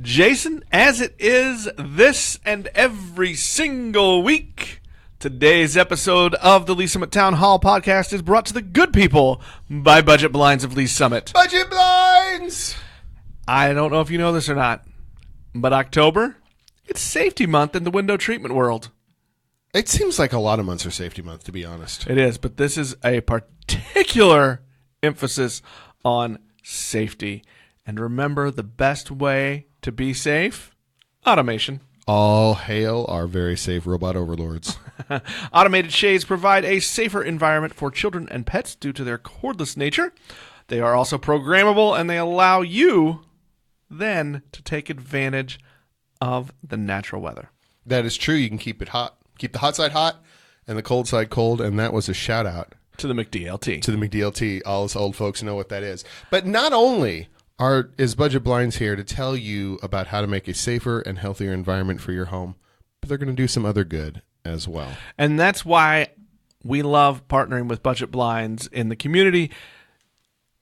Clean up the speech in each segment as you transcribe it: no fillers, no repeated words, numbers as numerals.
Jason, as it is this and every single week, today's episode of the Lee Summit Town Hall podcast is brought to the good people by Budget Blinds of Lee Summit. Budget Blinds! I don't know if you know this or not, but October, it's safety month in the window treatment world. It seems like a lot of months are safety month, to be honest. It is, but this is a particular emphasis on safety. And remember, the best way to be safe? Automation. All hail our very safe robot overlords. Automated shades provide a safer environment for children and pets due to their cordless nature. They are also programmable, and they allow you then to take advantage of the natural weather. That is true. You can keep it hot. Keep the hot side hot and the cold side cold, and that was a shout out to the McDLT. To the McDLT. All us old folks know what that is. But not only is Budget Blinds here to tell you about how to make a safer and healthier environment for your home, but they're going to do some other good as well. And that's why we love partnering with Budget Blinds in the community.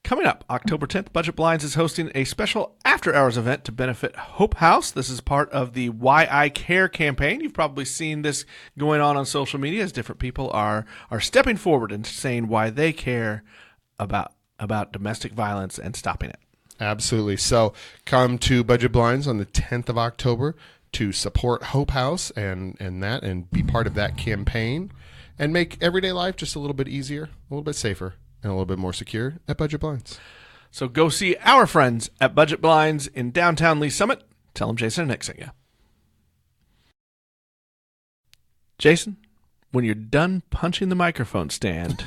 Coming up, October 10th, Budget Blinds is hosting a special after-hours event to benefit Hope House. This is part of the Why I Care campaign. You've probably seen this going on social media as different people are stepping forward and saying why they care about domestic violence and stopping it. Absolutely. So come to Budget Blinds on the 10th of October to support Hope House and be part of that campaign and make everyday life just a little bit easier, a little bit safer, and a little bit more secure at Budget Blinds. So go see our friends at Budget Blinds in downtown Lee Summit. Tell them Jason and Nick sent you. Jason, when you're done punching the microphone stand,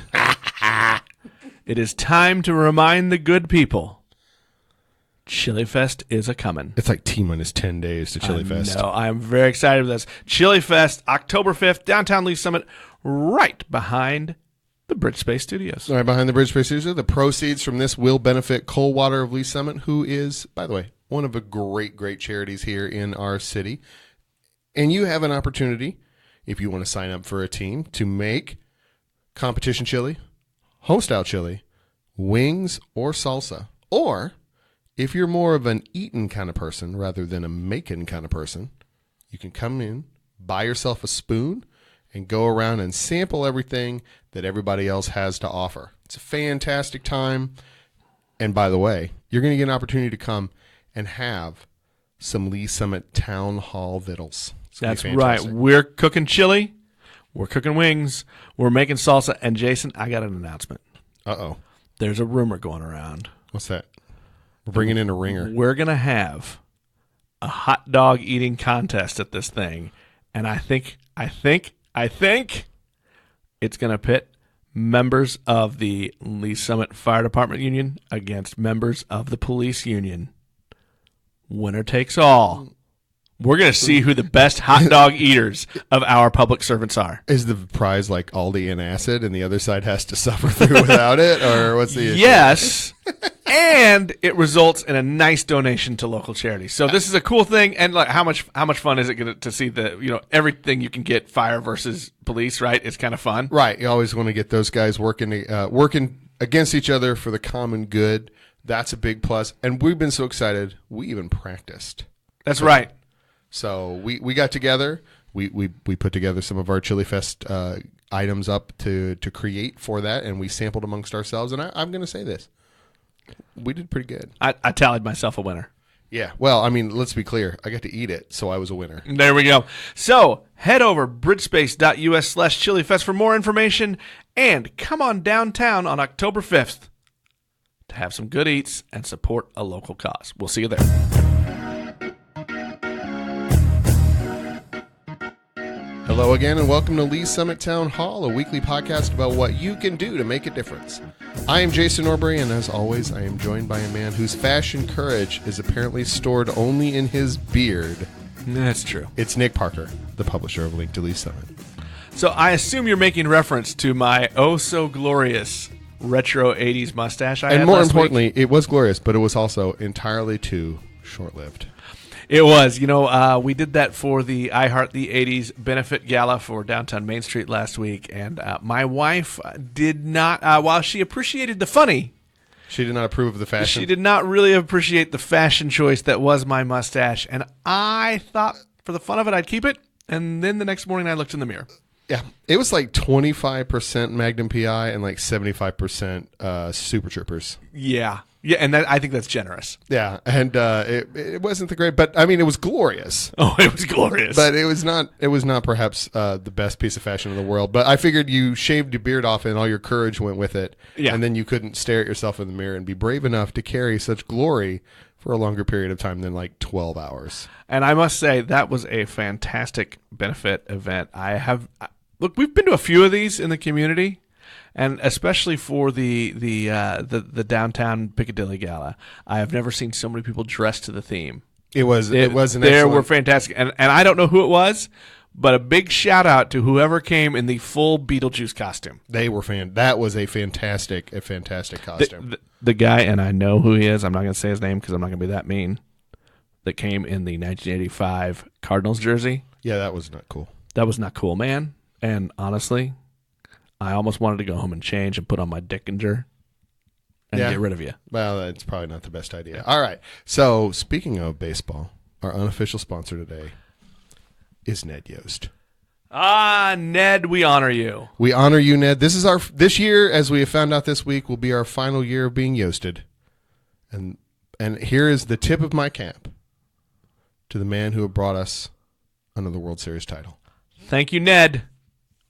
it is time to remind the good people Chili Fest is a-coming. It's like T-minus 10 days to Chili Fest. No, I am very excited for this. Chili Fest, October 5th, downtown Lee Summit, right behind the Bridge Space Studios. Right behind the Bridge Space Studios. The proceeds from this will benefit Coldwater of Lee Summit, who is, by the way, one of the great, great charities here in our city. And you have an opportunity, if you want to sign up for a team, to make competition chili, home-style chili, wings, or salsa. Or if you're more of an eating kind of person rather than a making kind of person, you can come in, buy yourself a spoon, and go around and sample everything that everybody else has to offer. It's a fantastic time. And by the way, you're going to get an opportunity to come and have some Lee Summit Town Hall vittles. That's right. We're cooking chili. We're cooking wings. We're making salsa. And Jason, I got an announcement. Uh-oh. There's a rumor going around. What's that? We're bringing in a ringer. We're going to have a hot dog eating contest at this thing. And I think it's going to pit members of the Lee Summit Fire Department Union against members of the police union. Winner takes all. We're going to see who the best hot dog eaters of our public servants are. Is the prize like Aldi and acid and the other side has to suffer through without it? Or what's the issue? Yes. And it results in a nice donation to local charities. So this is a cool thing. And like, how much fun is it going to see everything you can get fire versus police, right? It's kind of fun. Right. You always want to get those guys working against each other for the common good. That's a big plus. And we've been so excited. We even practiced. That's right. So we got together. We put together some of our Chili Fest items up to create for that, and we sampled amongst ourselves. And I'm going to say this. We did pretty good. I tallied myself a winner. Yeah. Well, I mean, let's be clear. I got to eat it, so I was a winner. There we go. So head over bridgespace.us/chilifest for more information, and come on downtown on October 5th to have some good eats and support a local cause. We'll see you there. Hello again, and welcome to Lee Summit Town Hall, a weekly podcast about what you can do to make a difference. I am Jason Norbury, and as always, I am joined by a man whose fashion courage is apparently stored only in his beard. That's true. It's Nick Parker, the publisher of Link to Lee Summit. So I assume you're making reference to my oh-so-glorious retro 80s mustache I had And more last importantly, week. it was glorious, but it was also entirely too short-lived. It was. We did that for the I Heart the 80s benefit gala for downtown Main Street last week, and my wife did not, while she appreciated the funny, She did not approve of the fashion. She did not really appreciate the fashion choice that was my mustache, and I thought for the fun of it I'd keep it, and then the next morning I looked in the mirror. Yeah, it was like 25% Magnum PI and like 75% Super Troopers. Yeah, and I think that's generous. Yeah, and it wasn't the great, but I mean, it was glorious. Oh, it was glorious. But it was not perhaps the best piece of fashion in the world. But I figured you shaved your beard off and all your courage went with it. Yeah. And then you couldn't stare at yourself in the mirror and be brave enough to carry such glory for a longer period of time than like 12 hours. And I must say, that was a fantastic benefit event. Look, we've been to a few of these in the community, and especially for the downtown Piccadilly Gala. I have never seen so many people dressed to the theme. It was an There excellent... were fantastic, and I don't know who it was, but a big shout out to whoever came in the full Beetlejuice costume. They were That was a fantastic costume. The guy, and I know who he is. I'm not going to say his name because I'm not going to be that mean. That came in the 1985 Cardinals jersey. Yeah, that was not cool. That was not cool, man. And honestly, I almost wanted to go home and change and put on my Dickinger and get rid of you. Well, that's probably not the best idea. All right. So, speaking of baseball, our unofficial sponsor today is Ned Yost. Ah, Ned, we honor you. We honor you, Ned. This year, as we have found out this week, will be our final year of being Yosted. And here is the tip of my cap to the man who brought us another World Series title. Thank you, Ned.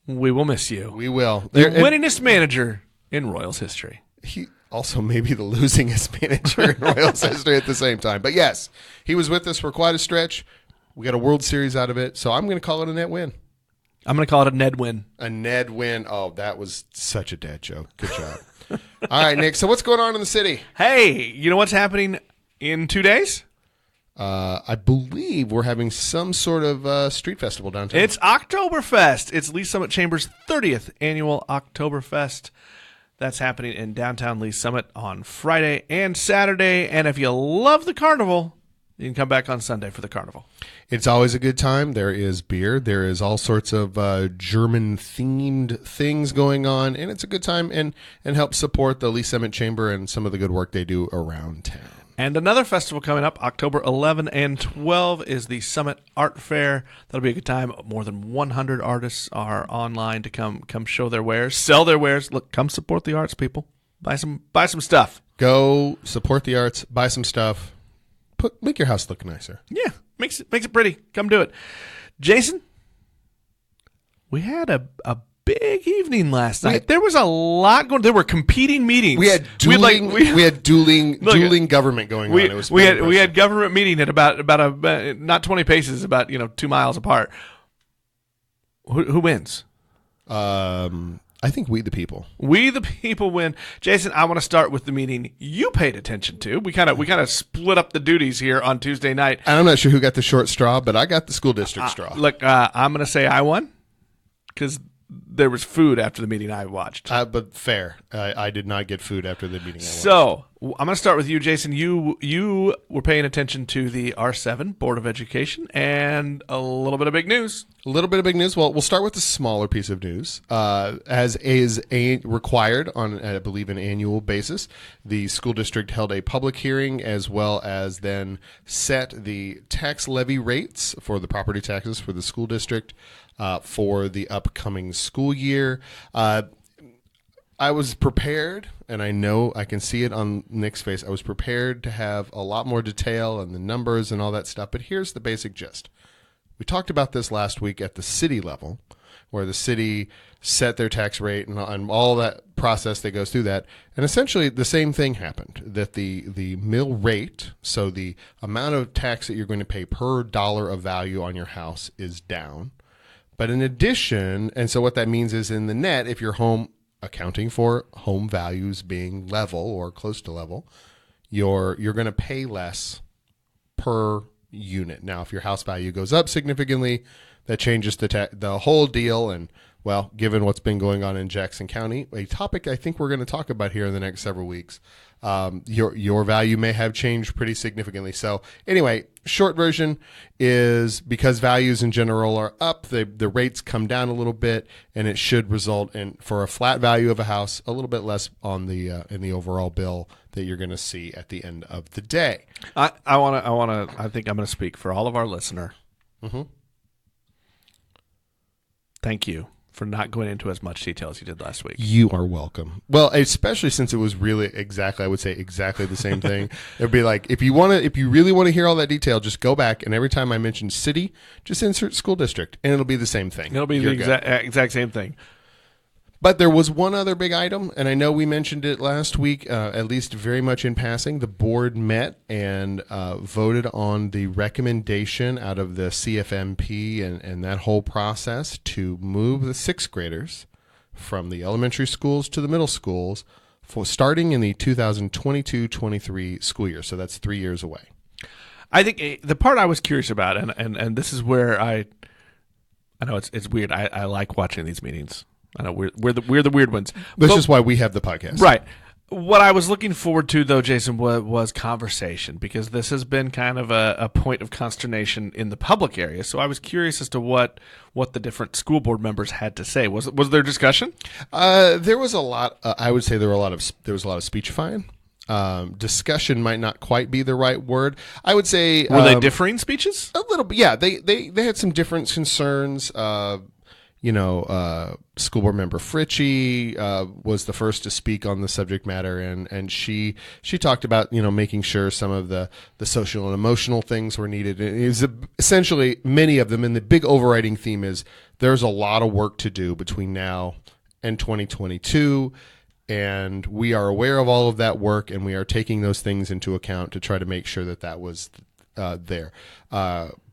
We will miss you. We will. The winningest manager in Royals history. He also may be the losingest manager in Royals history at the same time. But yes, he was with us for quite a stretch. We got a World Series out of it, so I'm going to call it a net win. I'm going to call it a Ned win. A Ned win. Oh, that was such a dad joke. Good job. All right, Nick, so what's going on in the city? Hey, you know what's happening in 2 days? I believe we're having some sort of street festival downtown. It's Oktoberfest. It's Lee Summit Chamber's 30th annual Oktoberfest. That's happening in downtown Lee Summit on Friday and Saturday. And if you love the carnival, you can come back on Sunday for the carnival. It's always a good time. There is beer. There is all sorts of German-themed things going on. And it's a good time and helps support the Lee Summit Chamber and some of the good work they do around town. And another festival coming up, October 11 and 12, is the Summit Art Fair. That'll be a good time. More than 100 artists are online to come show their wares, sell their wares. Look, come support the arts, people. Buy some stuff. Go support the arts. Buy some stuff. Make your house look nicer. Yeah, makes it pretty. Come do it. Jason, we had a big evening last night. There was a lot going. There were competing meetings. We had dueling. We had dueling government going on. It was we had government meeting at about not 20 paces, about 2 miles apart. Who wins? I think we the people. We the people win. Jason, I want to start with the meeting you paid attention to. We kind of split up the duties here on Tuesday night. And I'm not sure who got the short straw, but I got the school district straw. Look, I'm going to say I won because there was food after the meeting I watched. But fair. I did not get food after the meeting I watched. So I'm going to start with you, Jason. You were paying attention to the R7 Board of Education and a little bit of big news. A little bit of big news. Well, we'll start with the smaller piece of news. As is required on, I believe, an annual basis, the school district held a public hearing as well as then set the tax levy rates for the property taxes for the school district for the upcoming school year. I was prepared, and I know I can see it on Nick's face. I was prepared to have a lot more detail and the numbers and all that stuff, but here's the basic gist. We talked about this last week at the city level, where the city set their tax rate and all that process that goes through that. And essentially the same thing happened, that the mill rate, so the amount of tax that you're going to pay per dollar of value on your house, is down. But in addition, and so what that means is in the net, if your home, accounting for home values being level or close to level, you're going to pay less per unit. Now, if your house value goes up significantly, that changes the whole deal, and well, given what's been going on in Jackson County, a topic I think we're going to talk about here in the next several weeks, your value may have changed pretty significantly. So anyway, short version is because values in general are up, the rates come down a little bit, and it should result in, for a flat value of a house, a little bit less on the in the overall bill that you're going to see at the end of the day. I think I'm going to speak for all of our listener. Mm-hmm. Thank you for not going into as much detail as you did last week. You are welcome. Well, especially since it was really I would say exactly the same thing. It'd be like, if you really want to hear all that detail, just go back, and every time I mention city, just insert school district, and it'll be the same thing. It'll be the exact same thing. But there was one other big item, and I know we mentioned it last week, at least very much in passing. The board met and voted on the recommendation out of the CFMP and that whole process to move the sixth graders from the elementary schools to the middle schools for starting in the 2022-23 school year. So that's 3 years away. I think the part I was curious about, and this is where I know it's weird. I like watching these meetings. I know we're the weird ones. This is why we have the podcast. Right. What I was looking forward to, though, Jason, was conversation, because this has been kind of a point of consternation in the public area. So I was curious as to what the different school board members had to say. Was there discussion? There was a lot. I would say there was a lot of speechifying. Discussion might not quite be the right word. I would say were they differing speeches? A little bit. Yeah, they had some different concerns. School board member Fritchie was the first to speak on the subject matter, and she talked about making sure some of the social and emotional things were needed. It is essentially many of them, and the big overriding theme is there's a lot of work to do between now and 2022, and we are aware of all of that work, and we are taking those things into account to try to make sure that was there.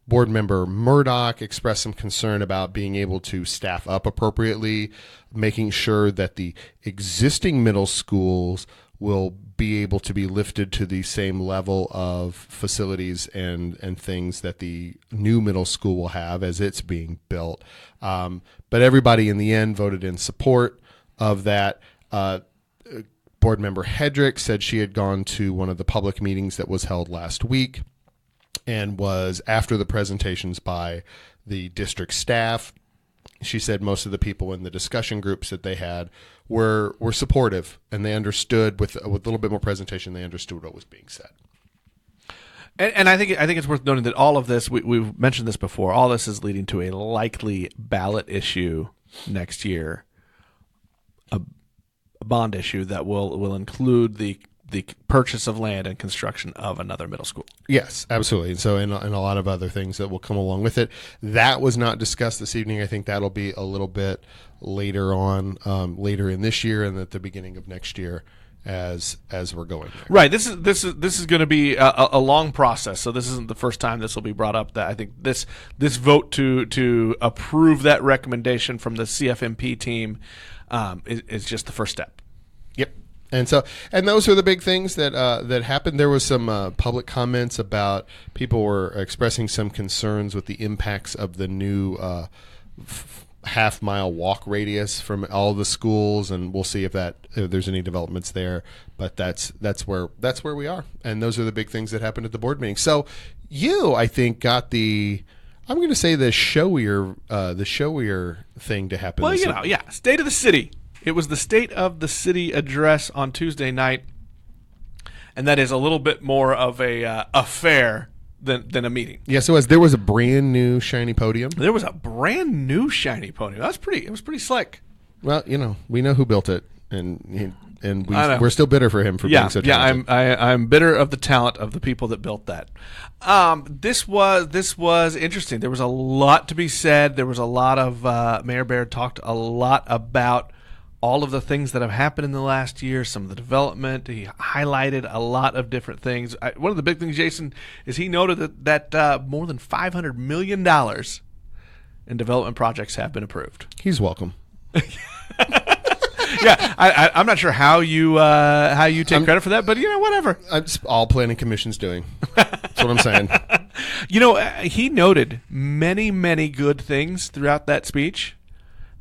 Board member Murdoch expressed some concern about being able to staff up appropriately, making sure that the existing middle schools will be able to be lifted to the same level of facilities and things that the new middle school will have as it's being built. But everybody in the end voted in support of that. Board member Hedrick said she had gone to one of the public meetings that was held last week, and was after the presentations by the district staff. She said most of the people in the discussion groups that they had were supportive, and they understood with a little bit more presentation, they understood what was being said. And I think it's worth noting that all of this, we've mentioned this before, all this is leading to a likely ballot issue next year, a bond issue that will include the purchase of land and construction of another middle school. Yes, absolutely. And so, and a lot of other things that will come along with it. That was not discussed this evening. I think that'll be a little bit later on, later in this year and at the beginning of next year as we're going there. Right. This is going to be a long process. So this isn't the first time this will be brought up. That I think this vote to approve that recommendation from the CFMP team is just the first step. Yep. And those are the big things that happened. There was some public comments about people were expressing some concerns with the impacts of the new half-mile walk radius from all the schools, and we'll see if there's any developments there. But that's where we are, and those are the big things that happened at the board meeting. So you, I think, got the showier thing to happen. Well, State of the City. It was the State of the City address on Tuesday night, and that is a little bit more of a affair than a meeting. Yes, it was. There was a brand new shiny podium. There was a brand new shiny podium. It was pretty slick. Well, we know who built it, and we're still bitter for him for being so talented. Yeah, I'm bitter of the talent of the people that built that. This was interesting. There was a lot to be said. There was a lot of Mayor Baird talked a lot about all of the things that have happened in the last year, some of the development. He highlighted a lot of different things. One of the big things, Jason, is he noted that more than $500 million in development projects have been approved. He's welcome. Yeah, I'm not sure how you take credit for that, but whatever. It's all planning commission's doing. That's what I'm saying. He noted many, many good things throughout that speech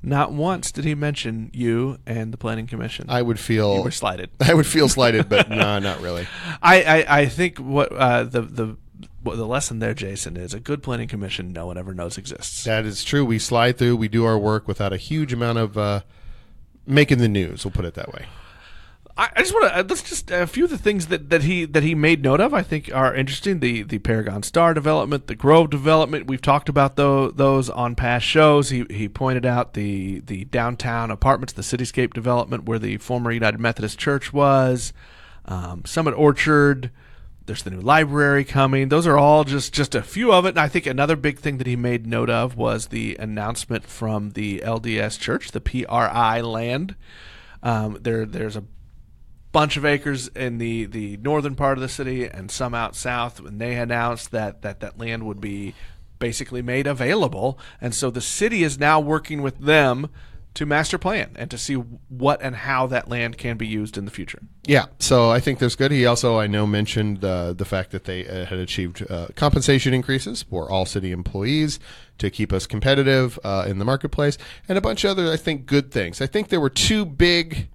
Not once did he mention you and the Planning Commission. I would feel you were slighted. I would feel slighted, but no, not really. I think what the lesson there, Jason, is a good Planning Commission no one ever knows exists. That is true. We slide through. We do our work without a huge amount of making the news. We'll put it that way. I just want to let's just a few of the things that he made note of I think are interesting. The Paragon Star development, the Grove development. We've talked about those on past shows. He pointed out the downtown apartments, the Cityscape development where the former United Methodist Church was, Summit Orchard. There's the new library coming. Those are all just a few of it. And I think another big thing that he made note of was the announcement from the LDS Church, the PRI land. There's a bunch of acres in the northern part of the city and some out south, and they announced that land would be basically made available. And so the city is now working with them to master plan and to see what and how that land can be used in the future. Yeah, so I think that's good. He also, I know, mentioned the fact that they had achieved compensation increases for all city employees to keep us competitive in the marketplace, and a bunch of other, I think, good things. I think there were two bigger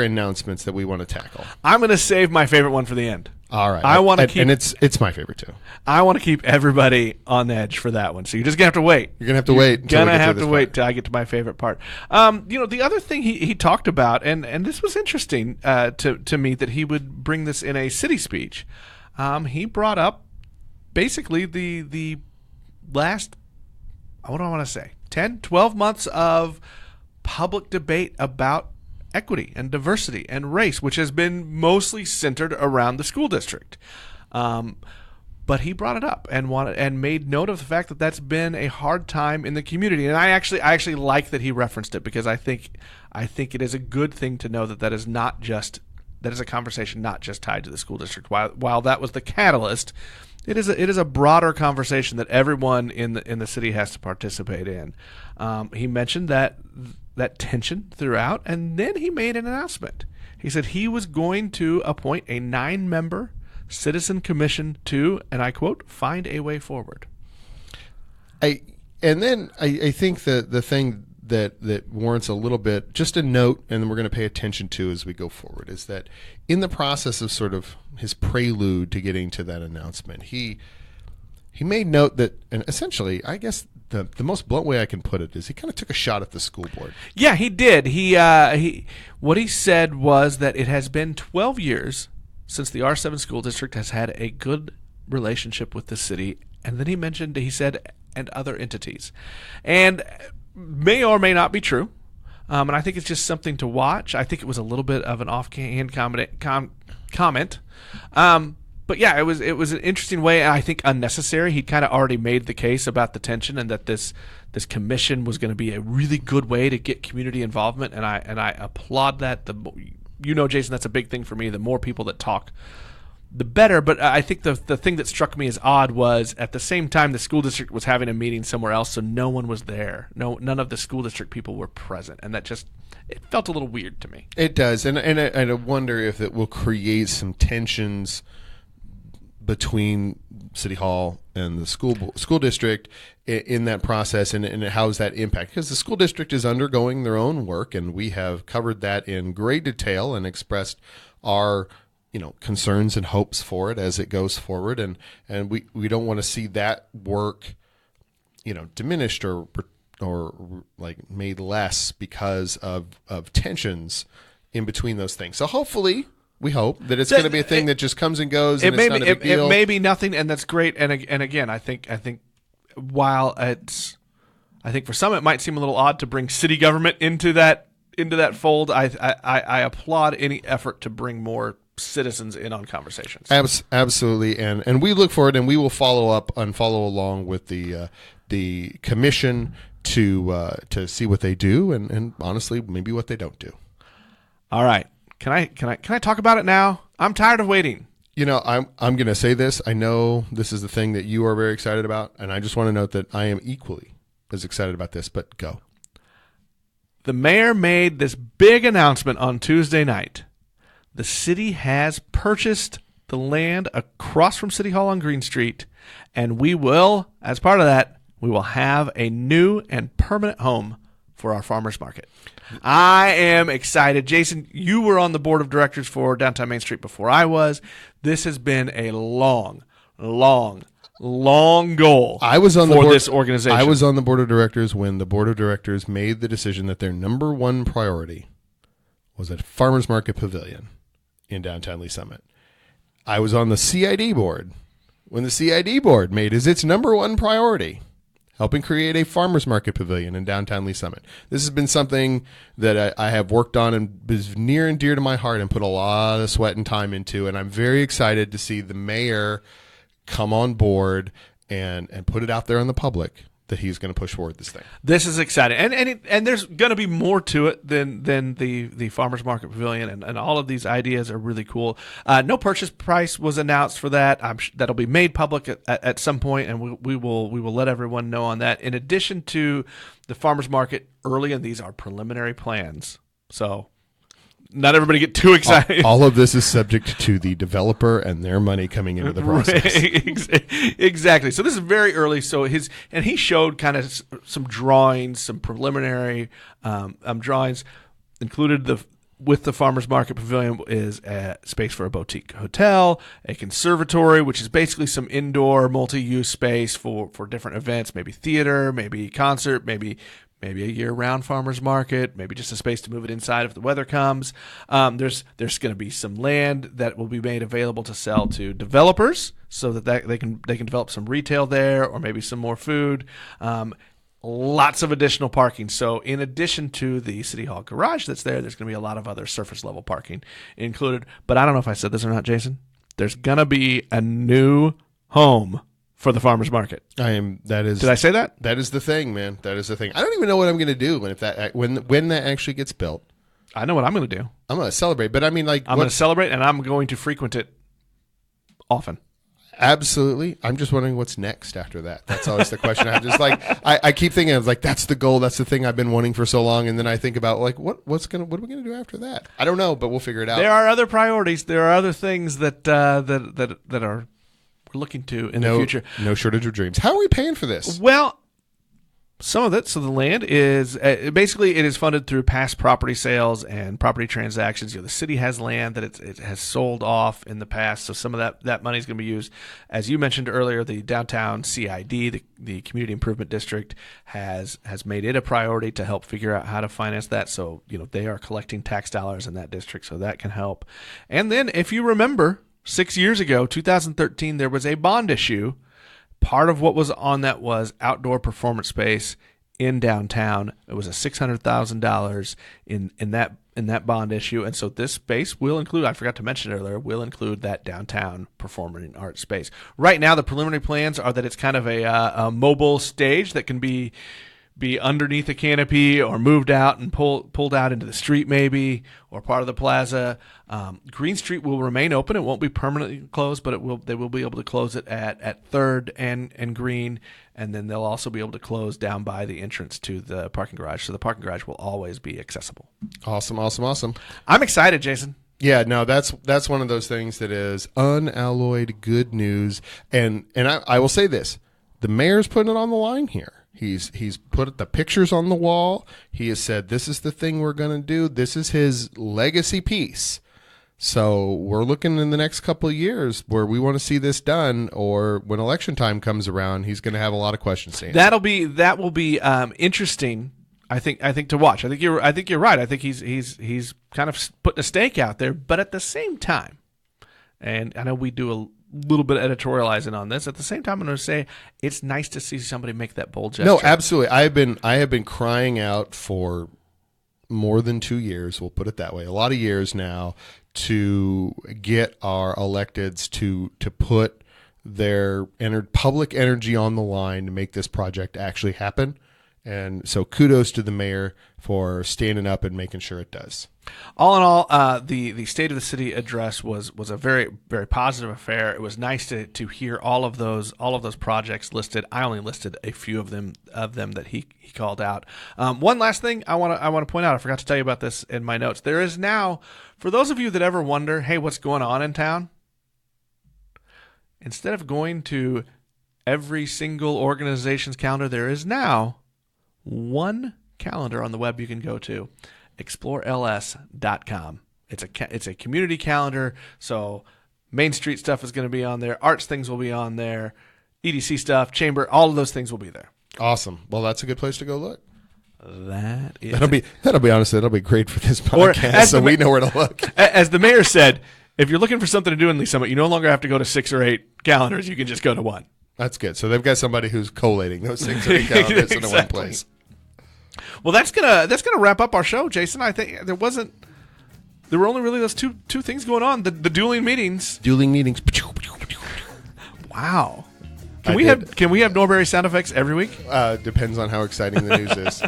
announcements that we want to tackle. I'm going to save my favorite one for the end. All right. I want to keep, and it's my favorite too. I want to keep everybody on edge for that one. So you're just gonna have to wait. You're gonna have to wait. Gonna have to wait till I get to my favorite part. The other thing he talked about, and this was interesting to me, that he would bring this in a city speech. He brought up basically the last, what do I want to say, 10, 12 months of public debate about equity and diversity and race, which has been mostly centered around the school district. But he brought it up and made note of the fact that that's been a hard time in the community. And I actually like that he referenced it, because I think it is a good thing to know that is a conversation not just tied to the school district. While that was the catalyst, it is a broader conversation that everyone in the city has to participate in. He mentioned that tension throughout, and then he made an announcement. He said he was going to appoint a 9-member citizen commission to, and I quote, find a way forward. I think the thing that warrants a little bit, just a note, and then we're going to pay attention to as we go forward, is that in the process of sort of his prelude to getting to that announcement, he made note that, and essentially, I guess the most blunt way I can put it is he kind of took a shot at the school board. Yeah, he did. What he said was that it has been 12 years since the R7 school district has had a good relationship with the city, and then he said, and other entities. And may or may not be true. And I think it's just something to watch. I think it was a little bit of an offhand comment. But yeah, it was an interesting way, and I think unnecessary. He'd kind of already made the case about the tension, and that this commission was going to be a really good way to get community involvement, and I applaud that. Jason, that's a big thing for me. The more people that talk, the better. But I think the thing that struck me as odd was, at the same time, the school district was having a meeting somewhere else, so no one was there. None of the school district people were present, and that it felt a little weird to me. It does, and I wonder if it will create some tensions between City Hall and the school district in that process, and how does that impact? Because the school district is undergoing their own work, and we have covered that in great detail and expressed our concerns and hopes for it as it goes forward, and we don't want to see that work diminished or like made less because of tensions in between those things. So hopefully, we hope that it's going to be a thing that just comes and goes, and it's not a big deal. It may be nothing, and that's great. And again, I think while I think for some it might seem a little odd to bring city government into that fold, I applaud any effort to bring more citizens in on conversations. Absolutely, and we look forward, and we will follow along with the commission to see what they do, and honestly, maybe what they don't do. All right. Can I talk about it now? I'm tired of waiting. I'm going to say this. I know this is the thing that you are very excited about, and I just want to note that I am equally as excited about this, but go. The mayor made this big announcement on Tuesday night. The city has purchased the land across from City Hall on Green Street, and we will, as part of that, we will have a new and permanent home for our farmers market. I am excited. Jason, you were on the board of directors for Downtown Main Street before I was. This has been a long goal for this organization. I was on the board of directors when the board of directors made the decision that their number one priority was a farmers market pavilion in downtown Lee Summit. I was on the CID board when the CID board made its number one priority helping create a farmers market pavilion in downtown Lee Summit. This has been something that I have worked on and is near and dear to my heart and put a lot of sweat and time into, and I'm very excited to see the mayor come on board and put it out there on the public that he's going to push forward this thing. This is exciting, and there's going to be more to it than the farmers market pavilion, and all of these ideas are really cool. No purchase price was announced for that. That'll be made public at some point, and we will let everyone know on that. In addition to the farmers market, early in these are preliminary plans, so not everybody get too excited. All of this is subject to the developer and their money coming into the process. Exactly. So this is very early. So he showed kind of some drawings, some preliminary drawings. Included with the farmers market pavilion is a space for a boutique hotel, a conservatory, which is basically some indoor multi-use space for different events, maybe theater, maybe concert, maybe a year-round farmers market, maybe just a space to move it inside if the weather comes. There's going to be some land that will be made available to sell to developers so that they can develop some retail there or maybe some more food. Lots of additional parking. So in addition to the City Hall garage there's going to be a lot of other surface-level parking included. But I don't know if I said this or not, Jason. There's going to be a new home for the farmers market. Did I say that? That is the thing, man. That is the thing. I don't even know what I'm going to do when that actually gets built. I know what I'm going to do. I'm going to celebrate, but I mean, like, I'm going to celebrate, and I'm going to frequent it often. Absolutely. I'm just wondering what's next after that. That's always the question. I'm just like, I keep thinking of like, that's the goal. That's the thing I've been wanting for so long. And then I think about like, what are we going to do after that? I don't know, but we'll figure it out. There are other priorities. There are other things that are we're looking to in the future. No shortage of dreams. How are we paying for this? Well, some of it. So the land is basically it is funded through past property sales and property transactions. The city has land that it has sold off in the past, so some of that money is going to be used. As you mentioned earlier, the downtown CID, the Community Improvement District, has made it a priority to help figure out how to finance that. So they are collecting tax dollars in that district, so that can help. And then, if you remember, 6 years ago, 2013, there was a bond issue. Part of what was on that was outdoor performance space in downtown. It was a $600,000 in that bond issue, and so this space will include, I forgot to mention earlier, will include that downtown performing arts space. Right now, the preliminary plans are that it's kind of a mobile stage that can be underneath a canopy or moved out and pulled out into the street maybe, or part of the plaza. Green Street will remain open. It won't be permanently closed, but they will be able to close it at 3rd and Green, and then they'll also be able to close down by the entrance to the parking garage. So the parking garage will always be accessible. Awesome. I'm excited, Jason. Yeah, no, that's one of those things that is unalloyed good news. And I will say this, the mayor's putting it on the line here. He's put the pictures on the wall. He has said, this is the thing we're going to do. This is his legacy piece. So we're looking in the next couple of years where we want to see this done, or when election time comes around, he's going to have a lot of questions to answer. That will be interesting. I think to watch. I think you're right. I think he's kind of putting a stake out there, but at the same time, and I know we do a little bit of editorializing on this. At the same time, I'm going to say it's nice to see somebody make that bold gesture. No, absolutely. I have been crying out for more than 2 years. We'll put it that way. A lot of years now to get our electeds to put their public energy on the line to make this project actually happen. And so kudos to the mayor for standing up and making sure it does. All in all, the State of the City address was a very, very positive affair. It was nice to hear all of those projects listed. I only listed a few of them that he called out. One last thing I want to point out. I forgot to tell you about this in my notes. There is now, for those of you that ever wonder, hey, what's going on in town? Instead of going to every single organization's calendar, there is now one calendar on the web you can go to, explorels.com. It's a community calendar, so Main Street stuff is going to be on there. Arts things will be on there. EDC stuff, chamber, all of those things will be there. Awesome. Well, that's a good place to go look. That'll be honest. That'll be great for this podcast, so we know where to look. As the mayor said, if you're looking for something to do in Lee Summit, you no longer have to go to 6 or 8 calendars. You can just go to one. That's good. So they've got somebody who's collating those 6 or 8 calendars into one place. Well, that's gonna wrap up our show, Jason. I think there were only really those two things going on. The dueling meetings. Dueling meetings. Wow. Can we have Norbury sound effects every week? Depends on how exciting the news is.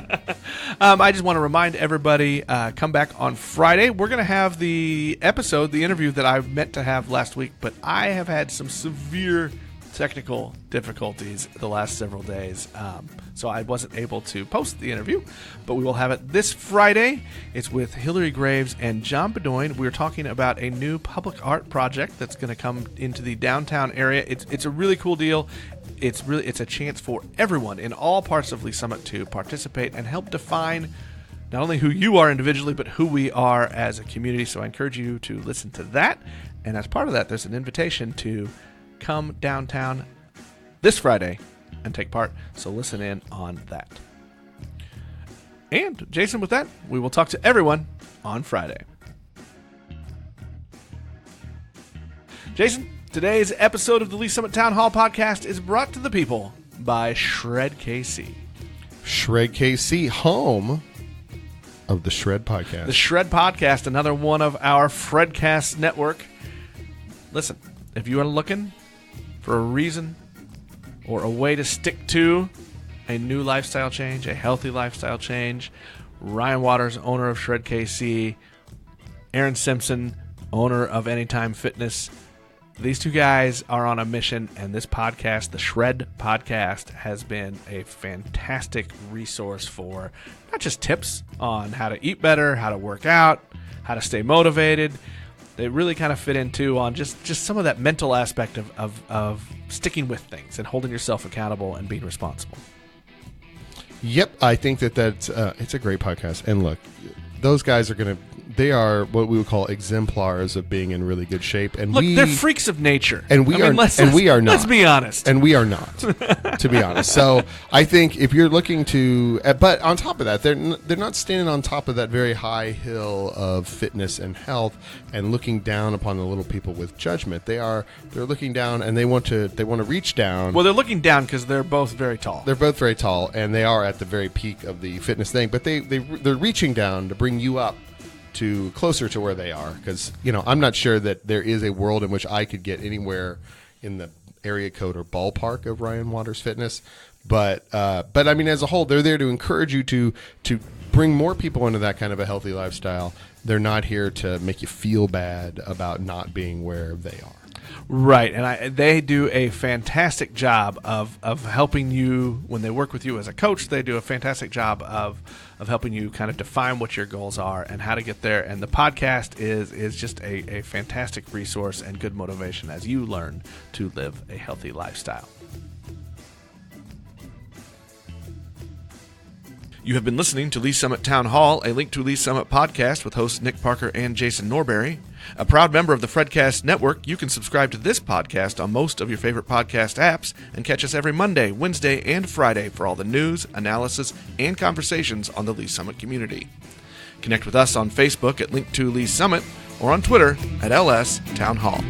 I just want to remind everybody, come back on Friday. We're going to have the interview that I meant to have last week, but I have had some severe technical difficulties the last several days, so I wasn't able to post the interview, but we will have it this Friday. It's with Hillary Graves and John Bedoin. We're talking about a new public art project that's going to come into the downtown area. It's a really cool deal. It's a chance for everyone in all parts of Lee Summit to participate and help define not only who you are individually, but who we are as a community. So I encourage you to listen to that, and as part of that, there's an invitation to come downtown this Friday and take part, so listen in on that. And Jason, with that, we will talk to everyone on Friday. Jason, today's episode of the Lee Summit Town Hall podcast is brought to the people by Shred KC. Shred KC, home of the Shred Podcast. The Shred Podcast, another one of our Fredcast network. Listen, if you are looking for a reason or a way to stick to a new lifestyle change, a healthy lifestyle change, Ryan Waters, owner of Shred KC, Aaron Simpson, owner of Anytime Fitness, these two guys are on a mission, and this podcast, the Shred Podcast, has been a fantastic resource for not just tips on how to eat better, how to work out, how to stay motivated. They really kind of fit into on just some of that mental aspect of sticking with things and holding yourself accountable and being responsible. Yep, I think that's it's a great podcast. And look, those guys they are what we would call exemplars of being in really good shape. And look, they're freaks of nature. And we are not. Let's be honest. And we are not, to be honest. So I think if you're looking to, but on top of that, they're not standing on top of that very high hill of fitness and health and looking down upon the little people with judgment. They're looking down, and they want to reach down. Well, they're looking down because they're both very tall. They're both very tall, and they are at the very peak of the fitness thing. But they're reaching down to bring you up to closer to where they are, because I'm not sure that there is a world in which I could get anywhere in the area code or ballpark of Ryan Waters Fitness, but I mean, as a whole, they're there to encourage you to bring more people into that kind of a healthy lifestyle. They're not here to make you feel bad about not being where they are. Right, and they do a fantastic job of helping you when they work with you as a coach. They do a fantastic job of helping you kind of define what your goals are and how to get there. And the podcast is just a fantastic resource and good motivation as you learn to live a healthy lifestyle. You have been listening to Lee Summit Town Hall, a Link to Lee Summit podcast with hosts Nick Parker and Jason Norbury. A proud member of the Fredcast Network, you can subscribe to this podcast on most of your favorite podcast apps and catch us every Monday, Wednesday, and Friday for all the news, analysis, and conversations on the Lee Summit community. Connect with us on Facebook at Link to Lee Summit or on Twitter at LS Town Hall.